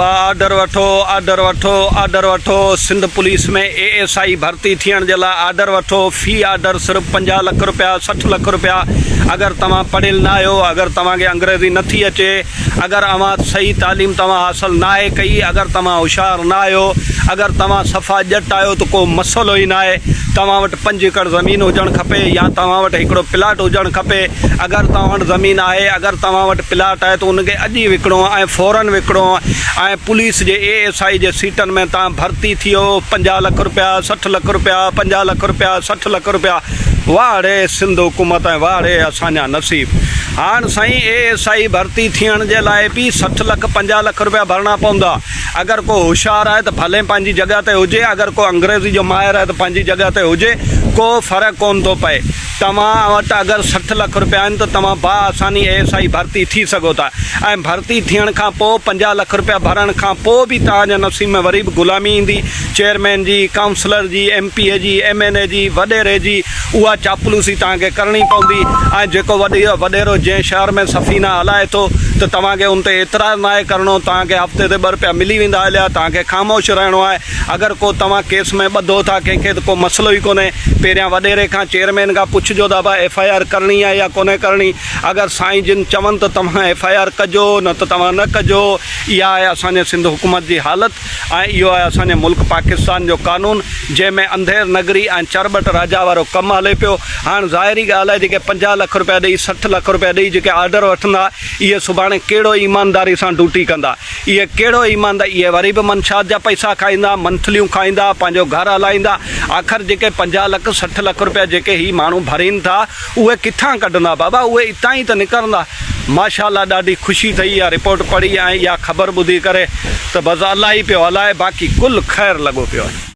Order वठो Sindh police में ASI भर्ती थियण जे लाइ आर्डर वठो। फी आर्डर सिर्फ़ु 50 लाख रुपया 60 लाख रुपया। अगर तव्हां पढ़ियल ना आहियो, अगर तव्हांखे अंग्रेज़ी नथी अचे, अगर अवां सही तालीम तव्हां हासिल ना आहे कई, अगर तव्हां होशियार ना आहियो, अगर तव्हां सफ़ा ॼट आहियो त को मसइलो ई ना आहे। तव्हां वटि 5 एकड़ ज़मीन हुजणु खपे या तव्हां वटि हिकिड़ो प्लाट हुजणु खपे। अगर तव्हां वटि ज़मीन आहे, अगर तव्हां वटि प्लाट आहे त उनखे अॼु ई विकिणो ऐं फ़ौरन विकिणो। ऐं पुलिस जे ASI जे सीटनि में तव्हां भर्ती थियो 50 लाख रुपया 60 लाख रुपया 50 लाख रुपया 60 लाख रुपया। वाह रे सिंध हुकूमत ऐं वाह रे असांजा नसीब। हाणे साईं ASI भर्ती थियण जे लाइ बि 60 लाख 50 लाख रुपया भरणा पवंदा। अगर को होशियार आहे त भले पंहिंजी जॻह ते हुजे, अगर को अंग्रेज़ी जो माहिर आहे त पंहिंजी जॻह ते हुजे, को फ़र्क़ु कोन थो पए। तव्हां वटि अगर 60 लाख रुपया आहिनि त तव्हां बाआसानी ASI भर्ती थी सघो था। ऐं भर्ती थियण खां पोइ 50 लाख रुपया भरण खां पोइ बि तव्हांजे नसीब में वरी बि ग़ुलामी ईंदी। चेयरमैन जी, काउंसलर जी, MP जी, MNA जी, वॾेरे जी, उहा चापलूसी तव्हांखे करणी पवंदी। ऐं जेको वॾेरो जंहिं शहर में सफ़ीना हलाए थो त तव्हांखे उन ते एतिराज़ न आहे करिणो। तव्हांखे हफ़्ते ते 2 रुपया मिली वेंदा हलिया, तव्हांखे ख़ामोश रहणो आहे। अगर को तव्हां केस में ॿधो था कंहिंखे त को मसइलो ई कोन्हे। पहिरियां वॾेरे खां चेयरमैन खां पुछिजो त भाई FIR करणी आहे या कोन्हे करणी। अगर साईं जिन चवनि त तव्हां FIR कजो, न त तव्हां न कजो। इहा आहे असांजे सिंध हुकूमत जी हालति ऐं इहो आहे असांजे मुल्क पाकिस्तान जो कानून, जंहिंमें अंधेर नगरी ऐं चरबट राजा वारो कमु हले पियो। हाणे ज़ाहिरी ॻाल्हि आहे, जेके 50 लाख रुपया ॾेई 60 लाख रुपया ॾेई जेके आर्डर वठंदा, इहे सुभाणे कहिड़ो ईमानदारी सां ड्यूटी कंदा। इहे कहिड़ो ईमानदारी, इहे वरी बि मनशात जा पैसा खाईंदा, मंथलियूं खाईंदा, पंहिंजो घर हलाईंदा। आख़िर जेके 50 लाख 60 लाख रुपया जेके ही माण्हू भरीनि था, उहे किथां कढंदा बाबा? उहे इतां ई त निकिरंदा। माशाअल्लाह ॾाढी ख़ुशी थी इहा रिपोर्ट पढ़ी ऐं इहा ख़बर ॿुधी करे त बसि अलाह ई पियो हलाए, बाक़ी कुल ख़ैरु लॻो पियो आहे।